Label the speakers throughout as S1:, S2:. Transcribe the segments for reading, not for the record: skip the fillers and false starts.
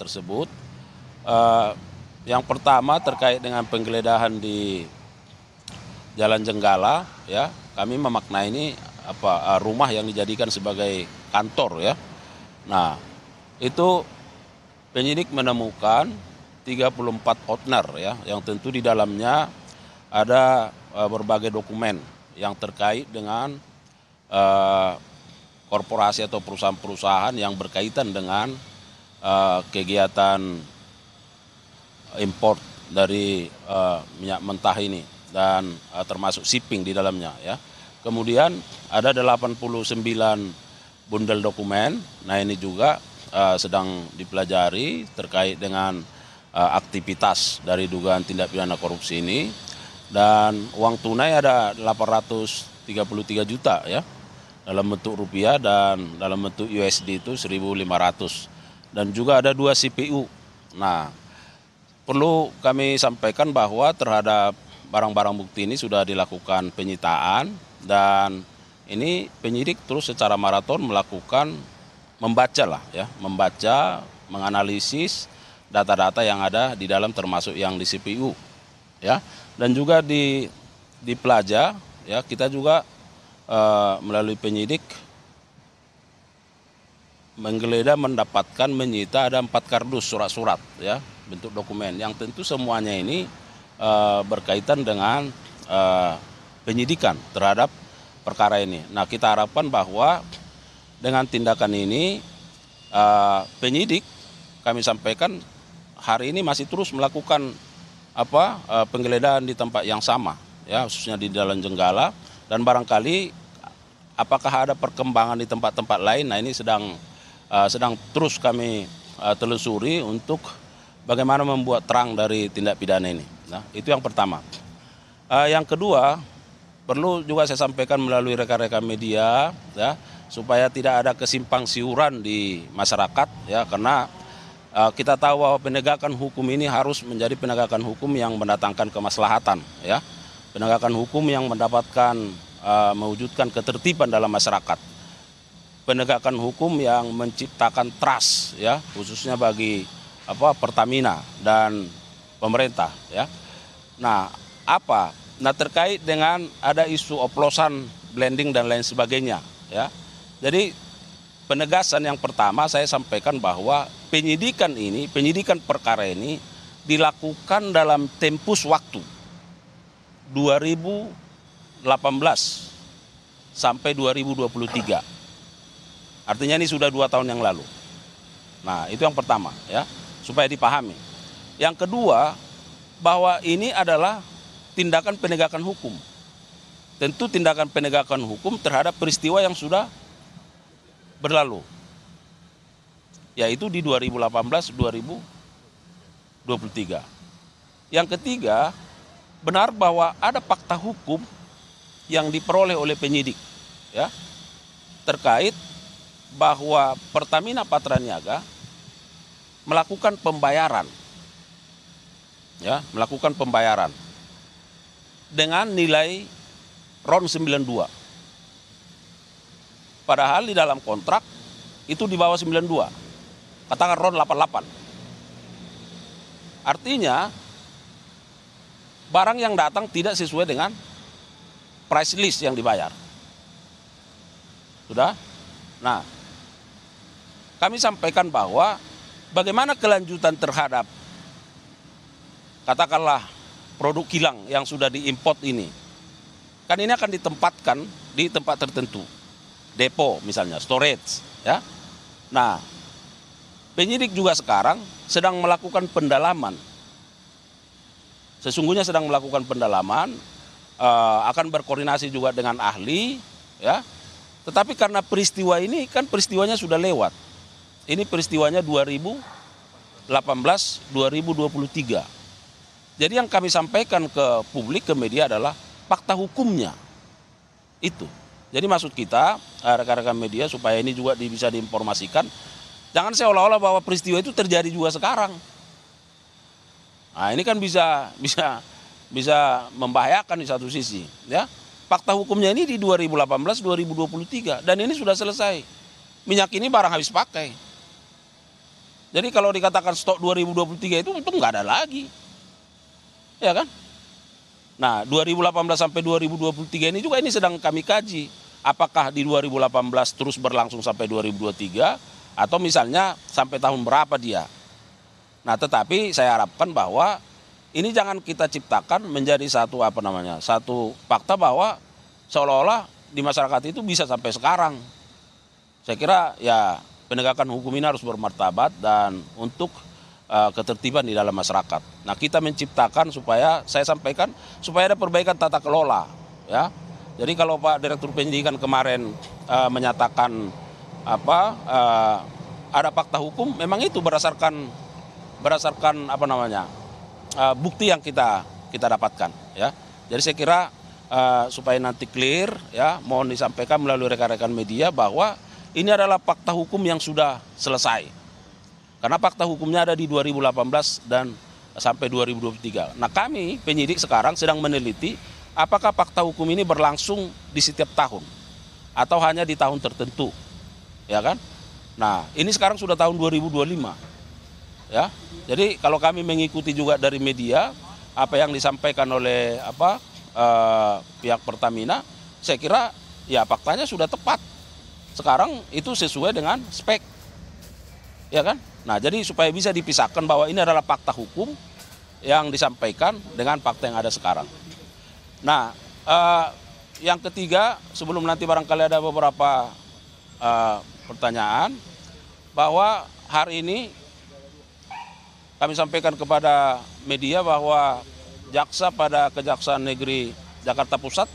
S1: tersebut. Yang pertama terkait dengan penggeledahan di Jalan Jenggala, ya, kami memaknai ini rumah yang dijadikan sebagai kantor, ya. Nah, itu penyidik menemukan 34 outner, ya, yang tentu di dalamnya ada berbagai dokumen yang terkait dengan korporasi atau perusahaan-perusahaan yang berkaitan dengan kegiatan import dari minyak mentah ini dan termasuk shipping di dalamnya, ya. Kemudian ada 89 bundel dokumen. Nah, ini juga sedang dipelajari terkait dengan aktivitas dari dugaan tindak pidana korupsi ini. Dan uang tunai ada 833 juta, ya, dalam bentuk rupiah dan dalam bentuk USD itu 1.500. Dan juga ada 2 CPU. Nah, perlu kami sampaikan bahwa terhadap barang-barang bukti ini sudah dilakukan penyitaan dan ini penyidik terus secara maraton membaca, menganalisis data-data yang ada di dalam termasuk yang di CPU, ya. Dan juga di Pelaja, ya, kita juga melalui penyidik menggeledah mendapatkan menyita ada 4 kardus surat-surat, ya, bentuk dokumen yang tentu semuanya ini berkaitan dengan penyidikan terhadap perkara ini. Nah, kita harapkan bahwa dengan tindakan ini penyidik kami sampaikan hari ini masih terus melakukan penggeledahan di tempat yang sama, ya, khususnya di Jalan Jenggala, dan barangkali apakah ada perkembangan di tempat-tempat lain. Nah, ini sedang terus kami telusuri untuk bagaimana membuat terang dari tindak pidana ini. Nah, itu yang pertama. Yang kedua, perlu juga saya sampaikan melalui rekan-rekan media, ya, supaya tidak ada kesimpang siuran di masyarakat, ya, karena kita tahu bahwa penegakan hukum ini harus menjadi penegakan hukum yang mendatangkan kemaslahatan, ya, penegakan hukum yang mewujudkan ketertiban dalam masyarakat, penegakan hukum yang menciptakan trust, ya, khususnya bagi Pertamina dan pemerintah, ya. Nah, terkait dengan ada isu oplosan, blending dan lain sebagainya, ya. Jadi penegasan yang pertama saya sampaikan bahwa penyidikan perkara ini dilakukan dalam tempus waktu 2018 sampai 2023. Artinya ini sudah 2 tahun yang lalu. Nah, itu yang pertama, ya, supaya dipahami. Yang kedua, bahwa ini adalah tindakan penegakan hukum. Tentu tindakan penegakan hukum terhadap peristiwa yang sudah berlalu, yaitu di 2018-2023. Yang ketiga, benar bahwa ada fakta hukum yang diperoleh oleh penyidik, ya, terkait bahwa Pertamina Patraniaga melakukan pembayaran, ya, dengan nilai RON 92. Padahal di dalam kontrak itu di bawah 92. Katakan RON 88. Artinya barang yang datang tidak sesuai dengan price list yang dibayar. Sudah? Nah, kami sampaikan bahwa bagaimana kelanjutan terhadap katakanlah produk kilang yang sudah diimport ini. Kan ini akan ditempatkan di tempat tertentu. Depo misalnya, storage, ya. Nah, penyidik juga sekarang sedang melakukan pendalaman. Sesungguhnya sedang melakukan pendalaman, akan berkoordinasi juga dengan ahli, ya. Tetapi karena peristiwa ini kan peristiwanya sudah lewat. Ini peristiwanya 2018-2023. Jadi yang kami sampaikan ke publik, ke media adalah fakta hukumnya. Itu. Jadi maksud kita, rekan-rekan media, supaya ini juga bisa diinformasikan, jangan seolah-olah bahwa peristiwa itu terjadi juga sekarang. Nah, ini kan bisa membahayakan di satu sisi, ya. Fakta hukumnya ini di 2018-2023 dan ini sudah selesai. Minyak ini barang habis pakai. Jadi kalau dikatakan stok 2023 itu nggak ada lagi. Ya kan? Nah, 2018 sampai 2023 ini juga ini sedang kami kaji. Apakah di 2018 terus berlangsung sampai 2023 atau misalnya sampai tahun berapa dia. Nah, tetapi saya harapkan bahwa ini jangan kita ciptakan menjadi satu satu fakta bahwa seolah-olah di masyarakat itu bisa sampai sekarang. Saya kira ya penegakan hukum ini harus bermartabat dan untuk ketertiban di dalam masyarakat. Nah, kita menciptakan supaya saya sampaikan supaya ada perbaikan tata kelola, ya. Jadi kalau Pak Direktur Penyidikan kemarin menyatakan ada fakta hukum, memang itu berdasarkan bukti yang kita dapatkan, ya. Jadi saya kira supaya nanti clear, ya, mohon disampaikan melalui rekan-rekan media bahwa ini adalah fakta hukum yang sudah selesai. Karena fakta hukumnya ada di 2018 dan sampai 2023. Nah, kami penyidik sekarang sedang meneliti apakah fakta hukum ini berlangsung di setiap tahun atau hanya di tahun tertentu, ya kan? Nah, ini sekarang sudah tahun 2025, ya. Jadi kalau kami mengikuti juga dari media apa yang disampaikan oleh pihak Pertamina, saya kira ya faktanya sudah tepat. Sekarang itu sesuai dengan spek, ya kan? Nah, jadi supaya bisa dipisahkan bahwa ini adalah fakta hukum yang disampaikan dengan fakta yang ada sekarang. Nah, yang ketiga, sebelum nanti barangkali ada beberapa pertanyaan, bahwa hari ini kami sampaikan kepada media bahwa jaksa pada Kejaksaan Negeri Jakarta Pusat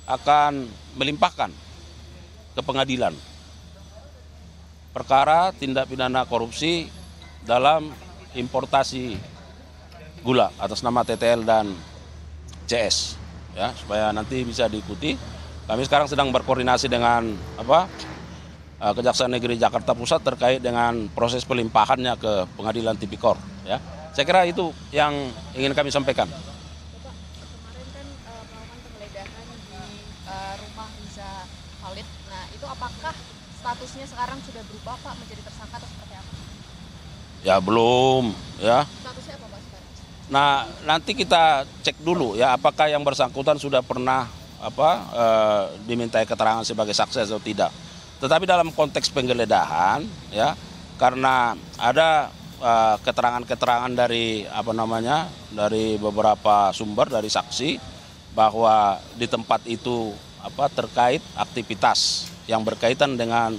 S1: akan melimpahkan ke pengadilan perkara tindak pidana korupsi dalam importasi gula atas nama TTL dan CS, ya, supaya nanti bisa diikuti. Kami sekarang sedang berkoordinasi dengan Kejaksaan Negeri Jakarta Pusat terkait dengan proses pelimpahannya ke Pengadilan Tipikor, ya. Saya kira itu yang ingin kami sampaikan.
S2: Bapak, kemarin kan melakukan penggeledahan di rumah Riza Khalid. Nah, itu apakah statusnya sekarang sudah berubah, Pak, menjadi tersangka atau seperti apa?
S1: Ya belum, ya.
S2: Statusnya apa, Pak, sekarang?
S1: Nah, nanti kita cek dulu ya apakah yang bersangkutan sudah pernah dimintai keterangan sebagai saksi atau tidak. Tetapi dalam konteks penggeledahan, ya, karena ada keterangan-keterangan dari dari beberapa sumber dari saksi bahwa di tempat itu terkait aktivitas yang berkaitan dengan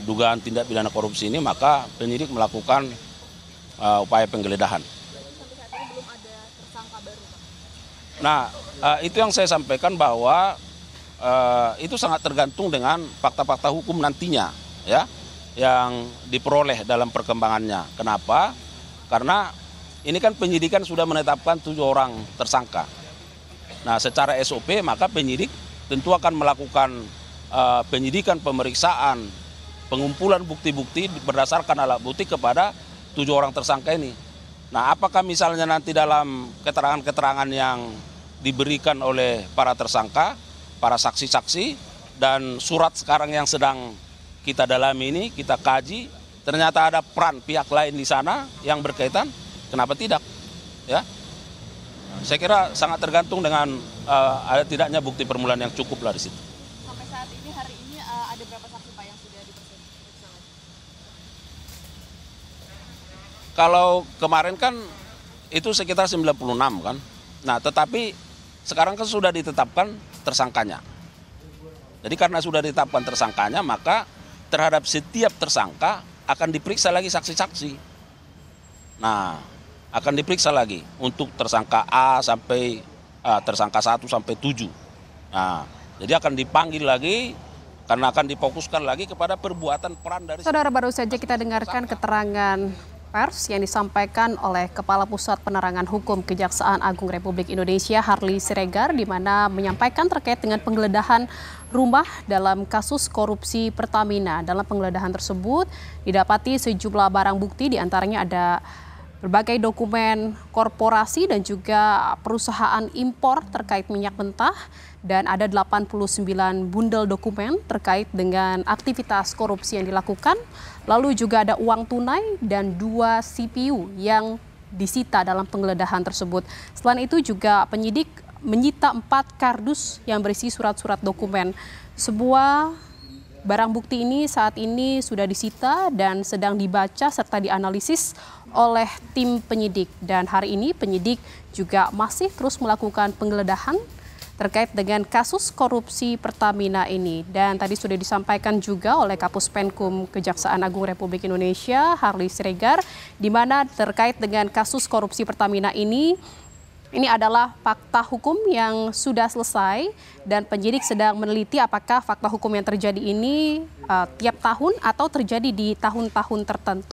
S1: dugaan tindak pidana korupsi ini, maka penyidik melakukan upaya penggeledahan.
S2: Sampai saat ini belum ada tersangka baru, Pak?
S1: Nah, itu yang saya sampaikan bahwa itu sangat tergantung dengan fakta-fakta hukum nantinya, ya, yang diperoleh dalam perkembangannya. Kenapa? Karena ini kan penyidikan sudah menetapkan 7 orang tersangka. Nah, secara SOP maka penyidik tentu akan melakukan penyidikan, pemeriksaan, pengumpulan bukti-bukti berdasarkan alat bukti kepada 7 orang tersangka ini. Nah, apakah misalnya nanti dalam keterangan-keterangan yang diberikan oleh para tersangka, para saksi-saksi, dan surat sekarang yang sedang kita dalami ini, kita kaji, ternyata ada peran pihak lain di sana yang berkaitan, kenapa tidak? Ya, saya kira sangat tergantung dengan ada tidaknya bukti permulaan yang cukup lah di situ.
S2: Sampai saat ini, hari ini ada berapa saksi, Pak, yang sudah diperiksa?
S1: Kalau kemarin kan itu sekitar 96 kan. Nah, tetapi sekarang kan sudah ditetapkan tersangkanya. Jadi karena sudah ditetapkan tersangkanya, maka terhadap setiap tersangka akan diperiksa lagi saksi-saksi. Nah, akan diperiksa lagi untuk tersangka A sampai tersangka 1 sampai 7. Nah, jadi akan dipanggil lagi karena akan difokuskan lagi kepada perbuatan peran dari...
S3: Saudara, baru saja kita dengarkan keterangan pers yang disampaikan oleh Kepala Pusat Penerangan Hukum Kejaksaan Agung Republik Indonesia Harly Siregar, di mana menyampaikan terkait dengan penggeledahan rumah dalam kasus korupsi Pertamina. Dalam penggeledahan tersebut didapati sejumlah barang bukti, diantaranya ada berbagai dokumen korporasi dan juga perusahaan impor terkait minyak mentah, dan ada 89 bundel dokumen terkait dengan aktivitas korupsi yang dilakukan. Lalu juga ada uang tunai dan 2 CPU yang disita dalam penggeledahan tersebut. Selain itu juga penyidik menyita 4 kardus yang berisi surat-surat dokumen. Sebuah barang bukti ini saat ini sudah disita dan sedang dibaca serta dianalisis oleh tim penyidik. Dan hari ini penyidik juga masih terus melakukan penggeledahan terkait dengan kasus korupsi Pertamina ini. Dan tadi sudah disampaikan juga oleh Kapus Penkum Kejaksaan Agung Republik Indonesia, Harly Siregar, di mana terkait dengan kasus korupsi Pertamina ini adalah fakta hukum yang sudah selesai dan penyidik sedang meneliti apakah fakta hukum yang terjadi ini tiap tahun atau terjadi di tahun-tahun tertentu.